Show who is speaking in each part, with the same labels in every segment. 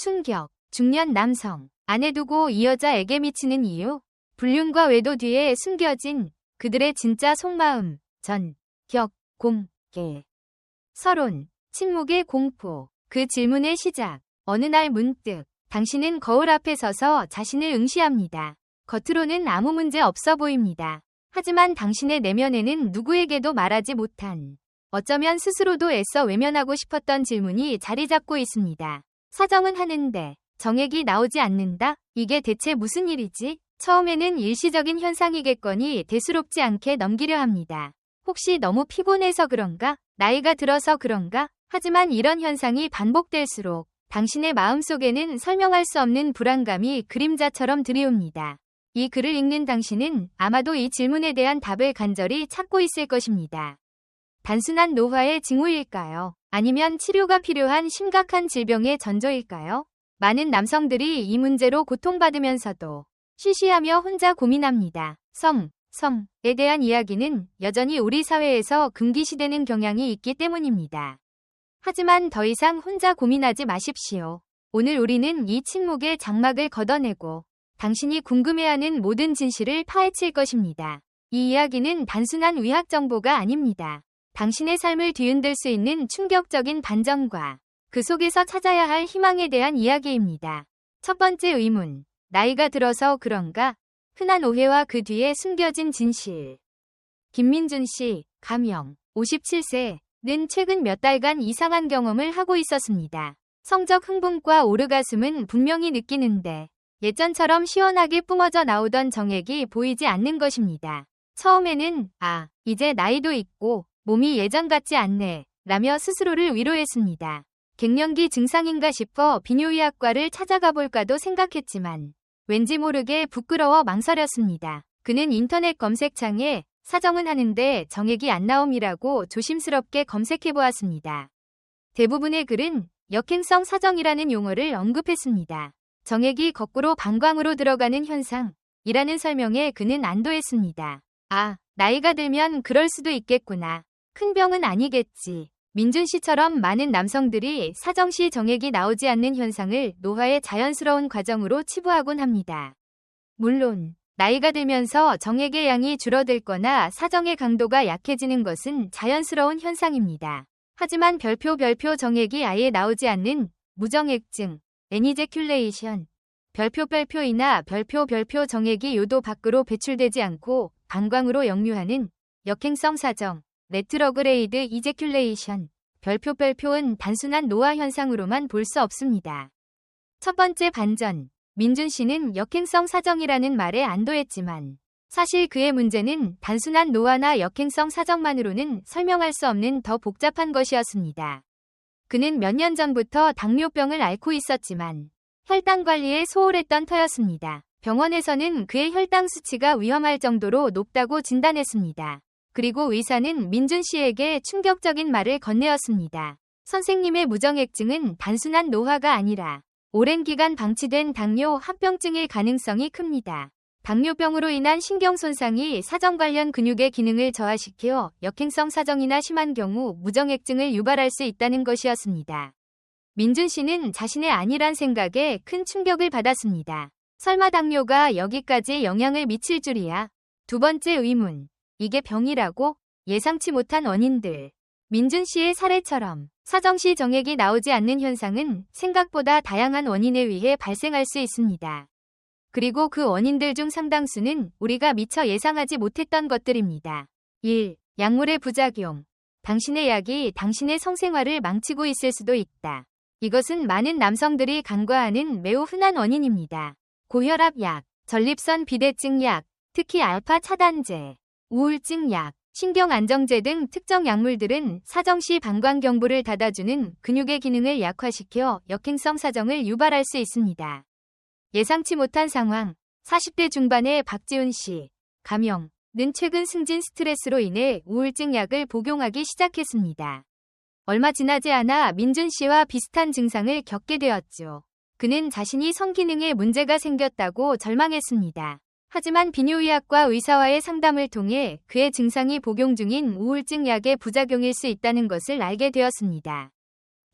Speaker 1: 충격. 중년 남성. 아내 두고 이 여자에게 미치는 이유? 불륜과 외도 뒤에 숨겨진 그들의 진짜 속마음. 전, 격, 공개. 서론. 침묵의 공포. 그 질문의 시작. 어느 날 문득 당신은 거울 앞에 서서 자신을 응시합니다. 겉으로는 아무 문제 없어 보입니다. 하지만 당신의 내면에는 누구에게도 말하지 못한, 어쩌면 스스로도 애써 외면하고 싶었던 질문이 자리 잡고 있습니다. 사정은 하는데 정액이 나오지 않는다? 이게 대체 무슨 일이지? 처음에는 일시적인 현상이겠거니 대수롭지 않게 넘기려 합니다. 혹시 너무 피곤해서 그런가? 나이가 들어서 그런가? 하지만 이런 현상이 반복될수록 당신의 마음속에는 설명할 수 없는 불안감이 그림자처럼 들이옵니다. 이 글을 읽는 당신은 아마도 이 질문에 대한 답을 간절히 찾고 있을 것입니다. 단순한 노화의 징후일까요? 아니면 치료가 필요한 심각한 질병의 전조일까요? 많은 남성들이 이 문제로 고통받으면서도 쉬쉬하며 혼자 고민합니다. 성에 대한 이야기는 여전히 우리 사회에서 금기시되는 경향이 있기 때문입니다. 하지만 더 이상 혼자 고민하지 마십시오. 오늘 우리는 이 침묵의 장막을 걷어내고 당신이 궁금해하는 모든 진실을 파헤칠 것입니다. 이 이야기는 단순한 의학 정보가 아닙니다. 당신의 삶을 뒤흔들 수 있는 충격적인 반전과 그 속에서 찾아야 할 희망에 대한 이야기입니다. 첫 번째 의문. 나이가 들어서 그런가? 흔한 오해와 그 뒤에 숨겨진 진실. 김민준 씨, 가명, 57세는 최근 몇 달간 이상한 경험을 하고 있었습니다. 성적 흥분과 오르가슴은 분명히 느끼는데 예전처럼 시원하게 뿜어져 나오던 정액이 보이지 않는 것입니다. 처음에는 이제 나이도 있고 몸이 예전 같지 않네 라며 스스로를 위로했습니다. 갱년기 증상인가 싶어 비뇨의학과를 찾아가 볼까도 생각했지만 왠지 모르게 부끄러워 망설였습니다. 그는 인터넷 검색창에 사정은 하는데 정액이 안 나옴이라고 조심스럽게 검색해보았습니다. 대부분의 글은 역행성 사정이라는 용어를 언급했습니다. 정액이 거꾸로 방광으로 들어가는 현상이라는 설명에 그는 안도했습니다. 나이가 들면 그럴 수도 있겠구나. 큰 병은 아니겠지. 민준 씨처럼 많은 남성들이 사정 시 정액이 나오지 않는 현상을 노화의 자연스러운 과정으로 치부하곤 합니다. 물론 나이가 들면서 정액의 양이 줄어들거나 사정의 강도가 약해지는 것은 자연스러운 현상입니다. 하지만 별표 정액이 아예 나오지 않는 무정액증, 애니제큘레이션, 별표이나 별표 정액이 요도 밖으로 배출되지 않고 방광으로 역류하는 역행성 사정, 레트로그레이드 이제큘레이션, 별표은 단순한 노화 현상으로만 볼 수 없습니다. 첫 번째 반전. 민준 씨는 역행성 사정이라는 말에 안도했지만 사실 그의 문제는 단순한 노화나 역행성 사정만으로는 설명할 수 없는 더 복잡한 것이었습니다. 그는 몇 년 전부터 당뇨병을 앓고 있었지만 혈당 관리에 소홀했던 터였습니다. 병원에서는 그의 혈당 수치가 위험할 정도로 높다고 진단했습니다. 그리고 의사는 민준 씨에게 충격적인 말을 건네었습니다. 선생님의 무정액증은 단순한 노화가 아니라 오랜 기간 방치된 당뇨 합병증일 가능성이 큽니다. 당뇨병으로 인한 신경 손상이 사정 관련 근육의 기능을 저하시켜 역행성 사정이나 심한 경우 무정액증을 유발할 수 있다는 것이었습니다. 민준 씨는 자신의 아니란 생각에 큰 충격을 받았습니다. 설마 당뇨가 여기까지 영향을 미칠 줄이야. 두 번째 의문. 이게 병이라고? 예상치 못한 원인들. 민준 씨의 사례처럼 사정시 정액이 나오지 않는 현상은 생각보다 다양한 원인에 의해 발생할 수 있습니다. 그리고 그 원인들 중 상당수는 우리가 미처 예상하지 못했던 것들입니다. 1. 약물의 부작용. 당신의 약이 당신의 성생활을 망치고 있을 수도 있다. 이것은 많은 남성들이 간과하는 매우 흔한 원인입니다. 고혈압 약, 전립선 비대증 약, 특히 알파 차단제, 우울증 약, 신경안정제 등 특정 약물들은 사정시 방광경부를 닫아주는 근육의 기능을 약화시켜 역행성 사정을 유발할 수 있습니다. 예상치 못한 상황. 40대 중반의 박지훈 씨, 가명는 최근 승진 스트레스로 인해 우울증 약을 복용하기 시작했습니다. 얼마 지나지 않아 민준 씨와 비슷한 증상을 겪게 되었죠. 그는 자신이 성기능에 문제가 생겼다고 절망했습니다. 하지만 비뇨의학과 의사와의 상담을 통해 그의 증상이 복용 중인 우울증 약의 부작용일 수 있다는 것을 알게 되었습니다.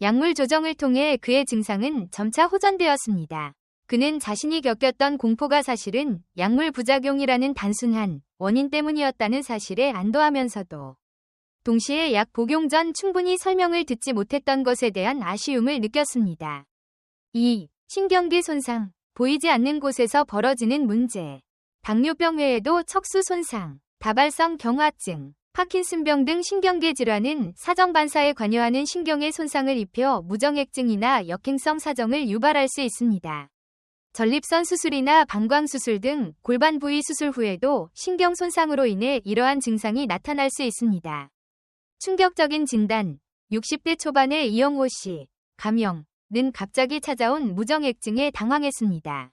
Speaker 1: 약물 조정을 통해 그의 증상은 점차 호전되었습니다. 그는 자신이 겪었던 공포가 사실은 약물 부작용이라는 단순한 원인 때문이었다는 사실에 안도하면서도 동시에 약 복용 전 충분히 설명을 듣지 못했던 것에 대한 아쉬움을 느꼈습니다. 2. 신경계 손상, 보이지 않는 곳에서 벌어지는 문제. 당뇨병 외에도 척수 손상, 다발성 경화증, 파킨슨병 등 신경계 질환은 사정 반사에 관여하는 신경에 손상을 입혀 무정액증이나 역행성 사정을 유발할 수 있습니다. 전립선 수술이나 방광 수술 등 골반 부위 수술 후에도 신경 손상으로 인해 이러한 증상이 나타날 수 있습니다. 충격적인 진단, 60대 초반의 이영호 씨, 감형는 갑자기 찾아온 무정액증에 당황했습니다.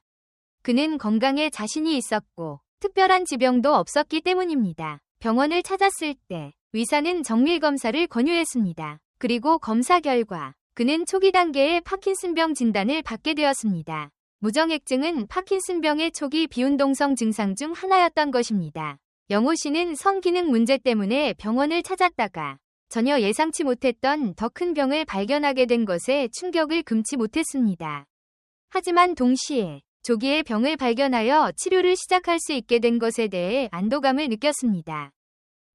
Speaker 1: 그는 건강에 자신이 있었고 특별한 지병도 없었기 때문입니다. 병원을 찾았을 때 의사는 정밀검사를 권유했습니다. 그리고 검사 결과 그는 초기 단계의 파킨슨병 진단을 받게 되었습니다. 무정액증은 파킨슨병의 초기 비운동성 증상 중 하나였던 것입니다. 영호 씨는 성기능 문제 때문에 병원을 찾았다가 전혀 예상치 못했던 더 큰 병을 발견하게 된 것에 충격을 금치 못했습니다. 하지만 동시에 조기에 병을 발견하여 치료를 시작할 수 있게 된 것에 대해 안도감을 느꼈습니다.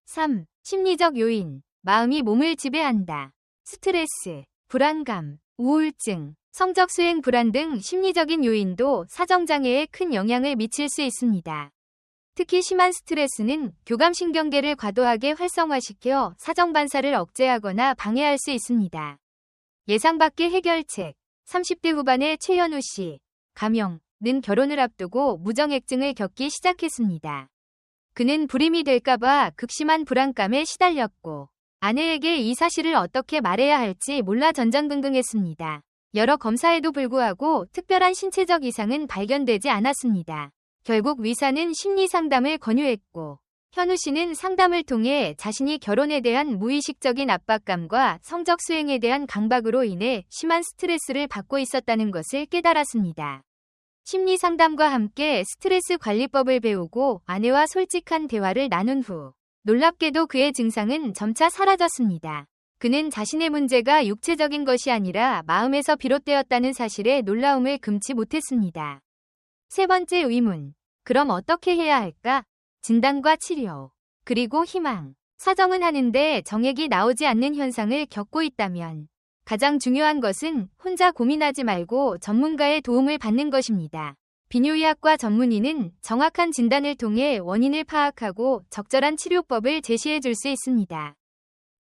Speaker 1: 3. 심리적 요인, 마음이 몸을 지배한다. 스트레스, 불안감, 우울증, 성적 수행 불안 등 심리적인 요인도 사정장애에 큰 영향을 미칠 수 있습니다. 특히 심한 스트레스는 교감신경계를 과도하게 활성화시켜 사정 반사를 억제하거나 방해할 수 있습니다. 예상 밖의 해결책, 30대 후반의 최현우 씨, 감형는 결혼을 앞두고 무정액증을 겪기 시작했습니다. 그는 불임이 될까봐 극심한 불안감에 시달렸고 아내에게 이 사실을 어떻게 말해야 할지 몰라 전전긍긍했습니다. 여러 검사에도 불구하고 특별한 신체적 이상은 발견되지 않았습니다. 결국 의사는 심리 상담을 권유했고 현우 씨는 상담을 통해 자신이 결혼에 대한 무의식적인 압박감과 성적 수행에 대한 강박으로 인해 심한 스트레스를 받고 있었다는 것을 깨달았습니다. 심리 상담과 함께 스트레스 관리법을 배우고 아내와 솔직한 대화를 나눈 후 놀랍게도 그의 증상은 점차 사라졌습니다. 그는 자신의 문제가 육체적인 것이 아니라 마음에서 비롯되었다는 사실에 놀라움을 금치 못했습니다. 세 번째 의문. 그럼 어떻게 해야 할까? 진단과 치료, 그리고 희망. 사정은 하는데 정액이 나오지 않는 현상을 겪고 있다면 가장 중요한 것은 혼자 고민하지 말고 전문가의 도움을 받는 것입니다. 비뇨의학과 전문의는 정확한 진단을 통해 원인을 파악하고 적절한 치료법을 제시해 줄 수 있습니다.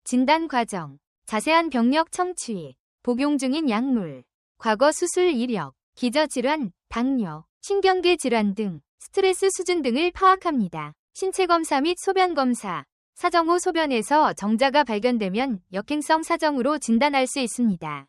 Speaker 1: 진단 과정, 자세한 병력 청취, 복용 중인 약물, 과거 수술 이력, 기저질환, 당뇨, 신경계 질환 등 스트레스 수준 등을 파악합니다. 신체검사 및 소변검사, 사정 후 소변에서 정자가 발견되면 역행성 사정으로 진단할 수 있습니다.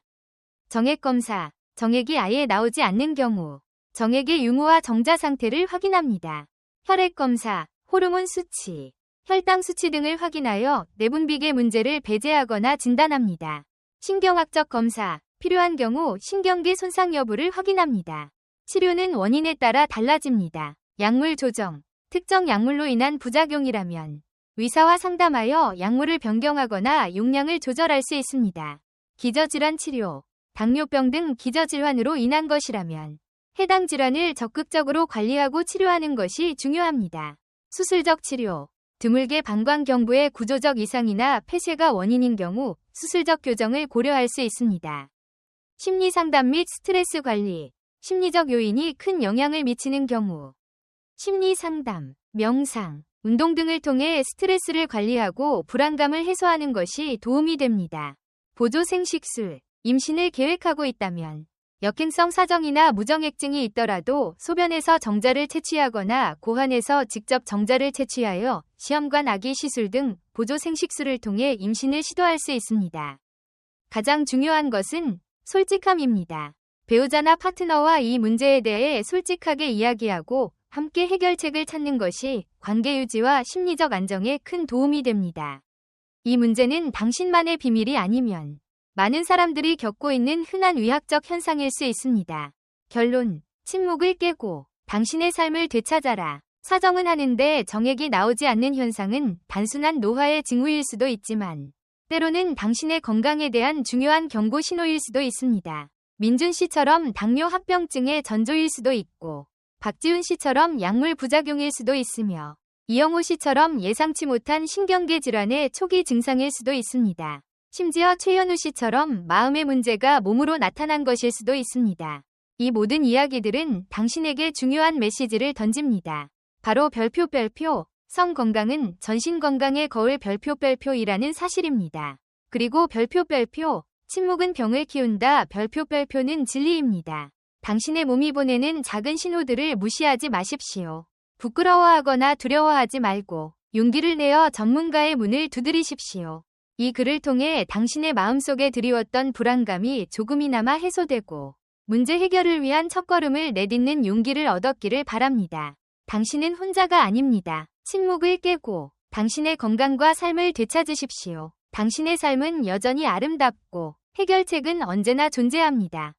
Speaker 1: 정액검사, 정액이 아예 나오지 않는 경우 정액의 유무와 정자 상태를 확인합니다. 혈액검사, 호르몬 수치, 혈당 수치 등을 확인하여 내분비계 문제를 배제하거나 진단합니다. 신경학적 검사, 필요한 경우 신경계 손상 여부를 확인합니다. 치료는 원인에 따라 달라집니다. 약물 조정, 특정 약물로 인한 부작용이라면 의사와 상담하여 약물을 변경하거나 용량을 조절할 수 있습니다. 기저질환 치료, 당뇨병 등 기저질환으로 인한 것이라면 해당 질환을 적극적으로 관리하고 치료하는 것이 중요합니다. 수술적 치료, 드물게 방광경부의 구조적 이상이나 폐쇄가 원인인 경우 수술적 교정을 고려할 수 있습니다. 심리상담 및 스트레스 관리, 심리적 요인이 큰 영향을 미치는 경우 심리상담, 명상, 운동 등을 통해 스트레스를 관리하고 불안감을 해소하는 것이 도움이 됩니다. 보조생식술, 임신을 계획하고 있다면 역행성 사정이나 무정액증이 있더라도 소변에서 정자를 채취하거나 고환에서 직접 정자를 채취하여 시험관 아기 시술 등 보조생식술을 통해 임신을 시도할 수 있습니다. 가장 중요한 것은 솔직함입니다. 배우자나 파트너와 이 문제에 대해 솔직하게 이야기하고 함께 해결책을 찾는 것이 관계 유지와 심리적 안정에 큰 도움이 됩니다. 이 문제는 당신만의 비밀이 아니면 많은 사람들이 겪고 있는 흔한 의학적 현상일 수 있습니다. 결론, 침묵을 깨고 당신의 삶을 되찾아라. 사정은 하는데 정액이 나오지 않는 현상은 단순한 노화의 징후일 수도 있지만 때로는 당신의 건강에 대한 중요한 경고 신호일 수도 있습니다. 민준 씨처럼 당뇨 합병증의 전조일 수도 있고, 박지훈 씨처럼 약물 부작용일 수도 있으며, 이영호 씨처럼 예상치 못한 신경계 질환의 초기 증상일 수도 있습니다. 심지어 최현우 씨처럼 마음의 문제가 몸으로 나타난 것일 수도 있습니다. 이 모든 이야기들은 당신에게 중요한 메시지를 던집니다. 바로 별표, 성 건강은 전신 건강의 거울 별표이라는 사실입니다. 그리고 별표, 침묵은 병을 키운다 별표는 진리입니다. 당신의 몸이 보내는 작은 신호들을 무시하지 마십시오. 부끄러워하거나 두려워하지 말고 용기를 내어 전문가의 문을 두드리십시오. 이 글을 통해 당신의 마음속에 드리웠던 불안감이 조금이나마 해소되고 문제 해결을 위한 첫걸음을 내딛는 용기를 얻었기를 바랍니다. 당신은 혼자가 아닙니다. 침묵을 깨고 당신의 건강과 삶을 되찾으십시오. 당신의 삶은 여전히 아름답고 해결책은 언제나 존재합니다.